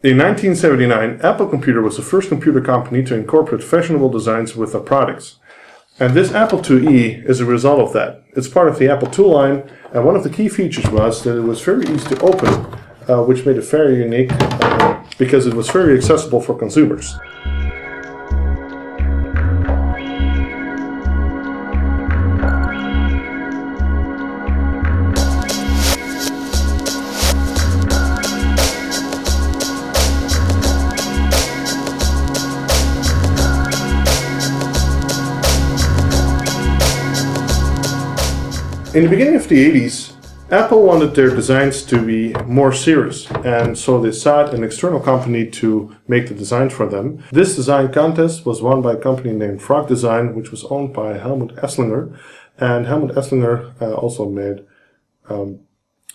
In 1979, Apple Computer was the first computer company to incorporate fashionable designs with their products. And this Apple IIe is a result of that. It's part of the Apple II line, and one of the key features was that it was very easy to open, which made it very unique because it was very accessible for consumers. In the beginning of the 80s, Apple wanted their designs to be more serious, and so they sought an external company to make the designs for them. This design contest was won by a company named Frogdesign, which was owned by Helmut Esslinger, and Helmut Esslinger also made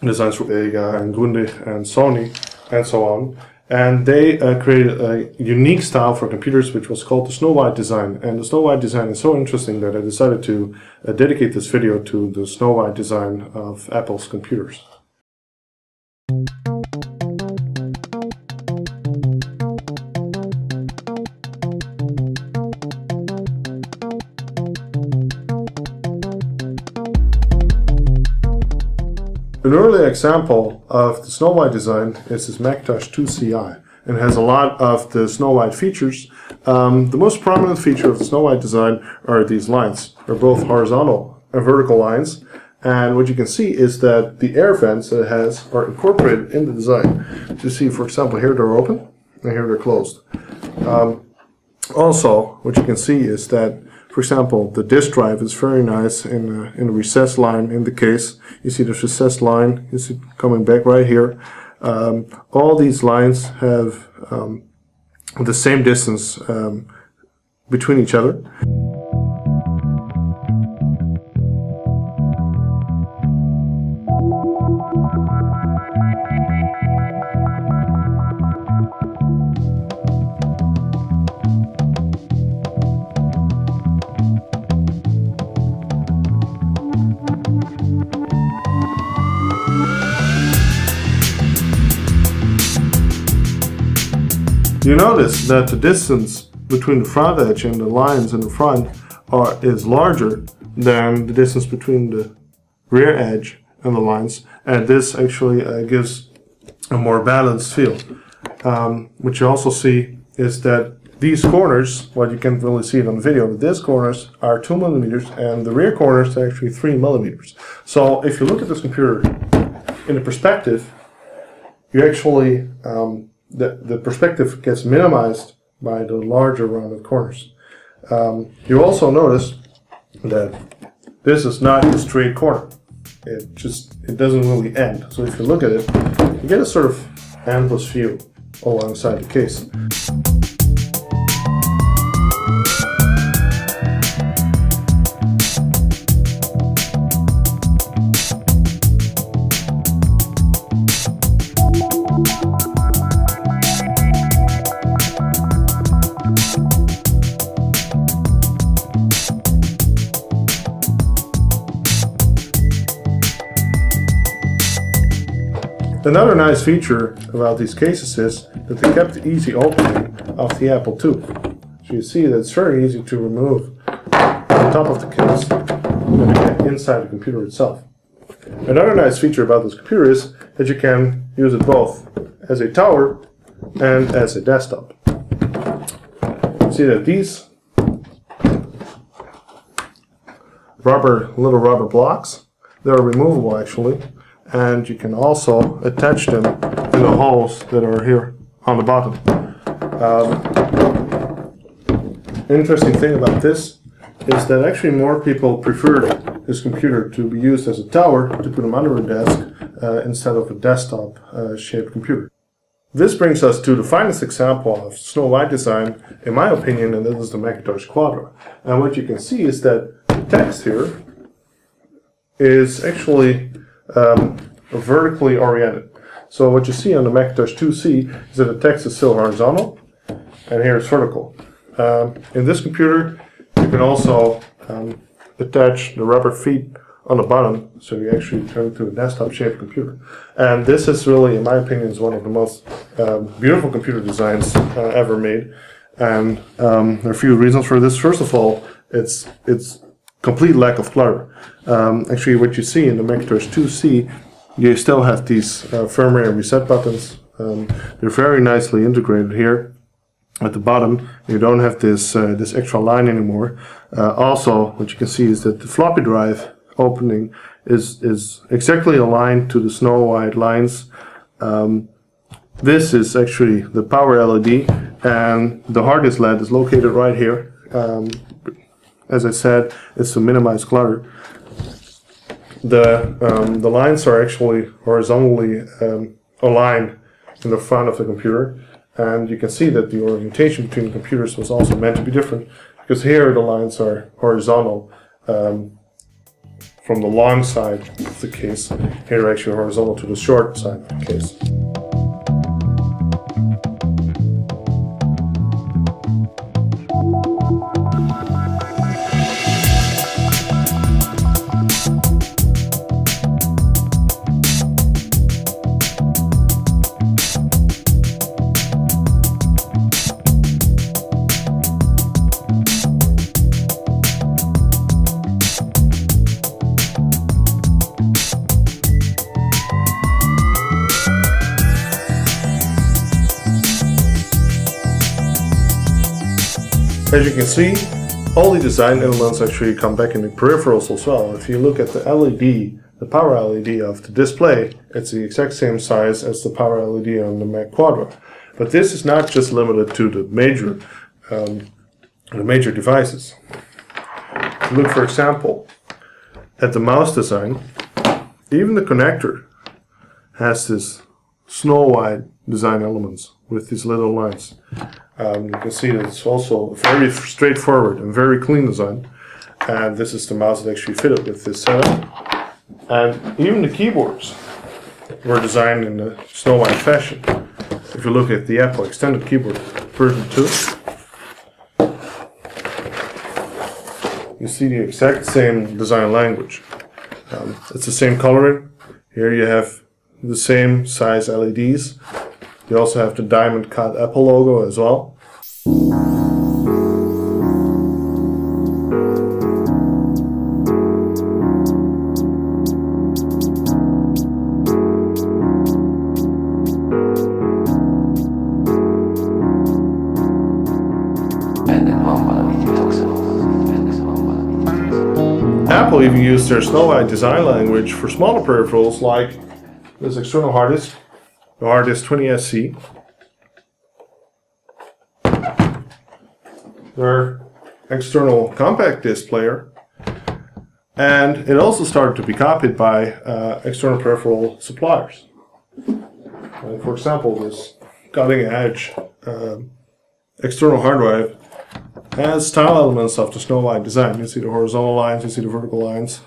designs for Ega and Grundig and Sony and so on. And they created a unique style for computers which was called the Snow White design. And the Snow White design is so interesting that I decided to dedicate this video to the Snow White design of Apple's computers. An early example of the Snow White design is this Macintosh 2 CI, and has a lot of the Snow White features. The most prominent feature of the Snow White design are these lines. They're both horizontal and vertical lines, and what you can see is that the air vents that it has are incorporated in the design. So you see, for example, here they're open and here they're closed. Also, what you can see is that, for example, the disk drive is very nice in a recessed line in the case. You see this recessed line, you see it coming back right here. All these lines have the same distance between each other. You notice that the distance between the front edge and the lines in the front is larger than the distance between the rear edge and the lines, and this actually gives a more balanced feel. What you also see is that these corners, well, you can't really see it on the video, but these corners are 2 millimeters and the rear corners are actually 3 millimeters. So if you look at this computer in the perspective, you actually the perspective gets minimized by the larger rounded corners. You also notice that this is not a straight corner. It doesn't really end. So if you look at it, you get a sort of endless view alongside the case. Another nice feature about these cases is that they kept the easy opening of the Apple II. So you see that it's very easy to remove the top of the case and get inside the computer itself. Another nice feature about this computer is that you can use it both as a tower and as a desktop. You see that these little rubber blocks, they're removable actually, and you can also attach them to the holes that are here on the bottom. Interesting thing about this is that actually more people preferred this computer to be used as a tower, to put them under a desk, instead of a desktop shaped computer. This brings us to the finest example of Snow White design, in my opinion, and that is the Macintosh Quadra. And what you can see is that the text here is actually vertically oriented. So what you see on the Macintosh 2C is that the text is still horizontal, and here it's vertical. In this computer, you can also attach the rubber feet on the bottom, so you actually turn into a desktop-shaped computer. And this is really, in my opinion, is one of the most beautiful computer designs ever made. And there are a few reasons for this. First of all, it's complete lack of clutter. Actually, what you see in the Macintosh 2C, you still have these firmware reset buttons. They're very nicely integrated here at the bottom. You don't have this this extra line anymore. Also, what you can see is that the floppy drive opening is exactly aligned to the Snow White lines. This is actually the power LED, and the hard disk LED is located right here. As I said, it's to minimize clutter. The lines are actually horizontally aligned in the front of the computer, and you can see that the orientation between the computers was also meant to be different, because here the lines are horizontal from the long side of the case. Here they're actually horizontal to the short side of the case. As you can see, all the design elements actually come back in the peripherals as well. If you look at the LED, the power LED of the display, it's the exact same size as the power LED on the Mac Quadra. But this is not just limited to the major devices. If you look, for example, at the mouse design, even the connector has this Snow White design elements with these little lines. You can see that it's also very straightforward and very clean design. And this is the mouse that actually fitted with this setup. And even the keyboards were designed in the Snow White fashion. If you look at the Apple Extended Keyboard version 2, you see the exact same design language. It's the same coloring. Here you have the same size LEDs. You also have the diamond cut Apple logo as well. Apple even used their Snow White design language for smaller peripherals like this external hard disk, the hard disk 20SC. Their external compact disc player, and it also started to be copied by external peripheral suppliers. For example, this cutting-edge external hard drive has style elements of the Snow White design. You see the horizontal lines, you see the vertical lines.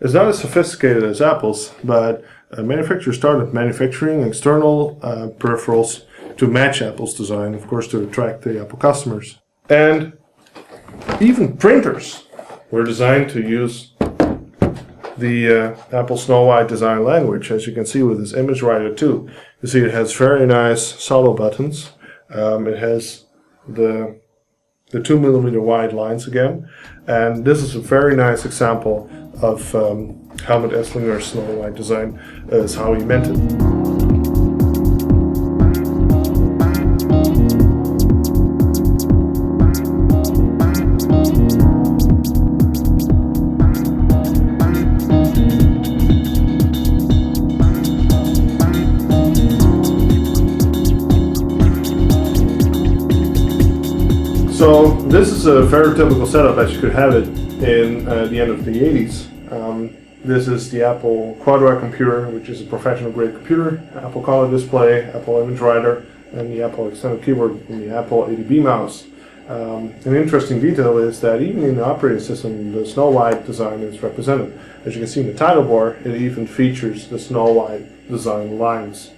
It's not as sophisticated as Apple's, but manufacturers started manufacturing external peripherals to match Apple's design, of course, to attract the Apple customers. And even printers were designed to use the Apple Snow White design language, as you can see with this image writer too. You see it has very nice solo buttons. It has the 2mm wide lines again, and this is a very nice example of Helmut Esslinger's Snow White design as how he meant it. So this is a very typical setup as you could have it in the end of the 80s. This is the Apple Quadra computer, which is a professional grade computer, Apple color display, Apple image writer, and the Apple Extended Keyboard and the Apple ADB mouse. An interesting detail is that even in the operating system, the Snow White design is represented. As you can see in the title bar, it even features the Snow White design lines.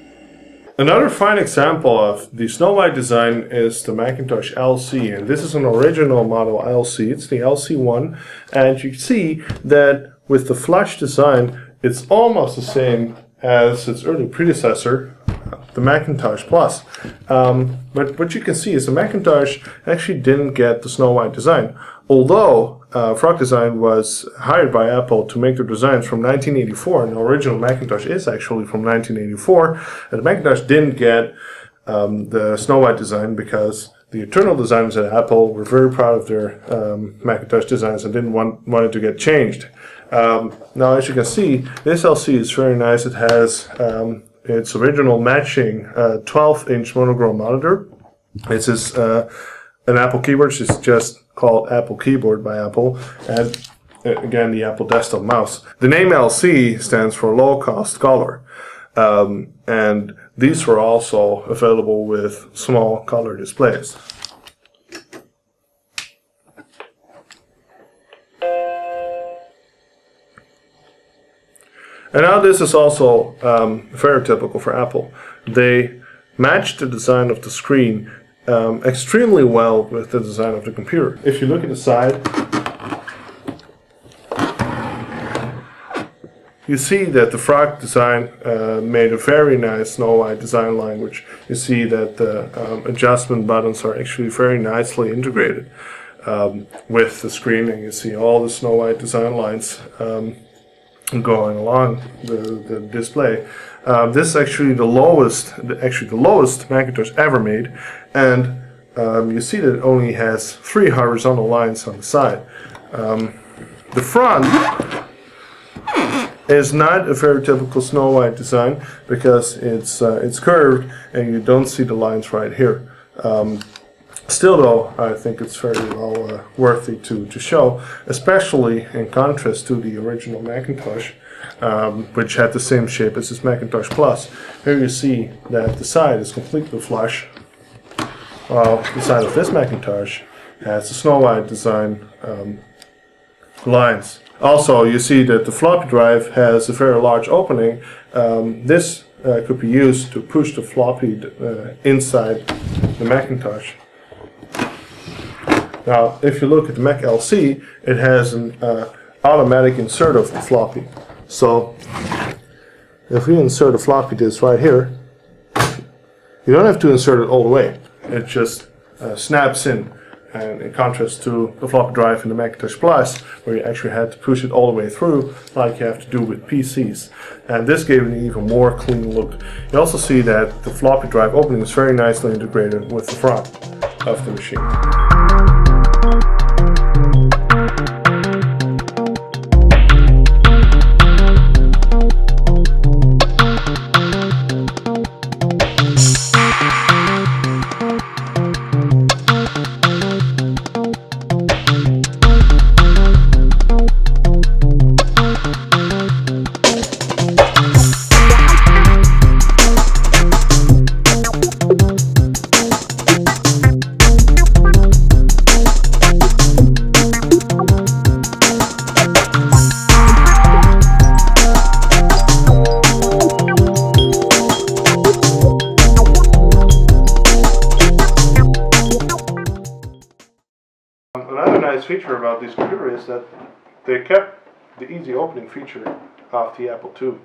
Another fine example of the Snow White design is the Macintosh LC, and this is an original model LC. It's the LC1, and you see that with the flush design, it's almost the same as its early predecessor, the Macintosh Plus. But what you can see is the Macintosh actually didn't get the Snow White design. Although Frogdesign was hired by Apple to make their designs from 1984, and the original Macintosh is actually from 1984, and the Macintosh didn't get the Snow White design because the internal designers at Apple were very proud of their Macintosh designs and didn't want it to get changed. Now, as you can see, this LC is very nice. It has its original matching 12-inch monochrome monitor. This is an Apple keyboard. It's just called Apple Keyboard by Apple, and again the Apple desktop mouse. The name LC stands for low cost color, and these were also available with small color displays. And now this is also very typical for Apple. They matched the design of the screen extremely well with the design of the computer. If you look at the side, you see that the Frogdesign made a very nice Snow White design language. You see that the adjustment buttons are actually very nicely integrated with the screen, and you see all the Snow White design lines going along the display. This is actually the lowest Macintosh ever made, and you see that it only has 3 horizontal lines on the side. The front is not a very typical Snow White design because it's curved and you don't see the lines right here. Still though, I think it's very well worthy to show, especially in contrast to the original Macintosh, which had the same shape as this Macintosh Plus. Here you see that the side is completely flush, while the side of this Macintosh has the Snow White design lines. Also, you see that the floppy drive has a very large opening. This could be used to push the floppy inside the Macintosh. Now, if you look at the Mac LC, it has an automatic insert of the floppy. So, if we insert a floppy disk right here, you don't have to insert it all the way. It just snaps in. And in contrast to the floppy drive in the Macintosh Plus, where you actually had to push it all the way through, like you have to do with PCs. And this gave it an even more clean look. You also see that the floppy drive opening is very nicely integrated with the front of the machine. Another nice feature about this computer is that they kept the easy opening feature of the Apple II.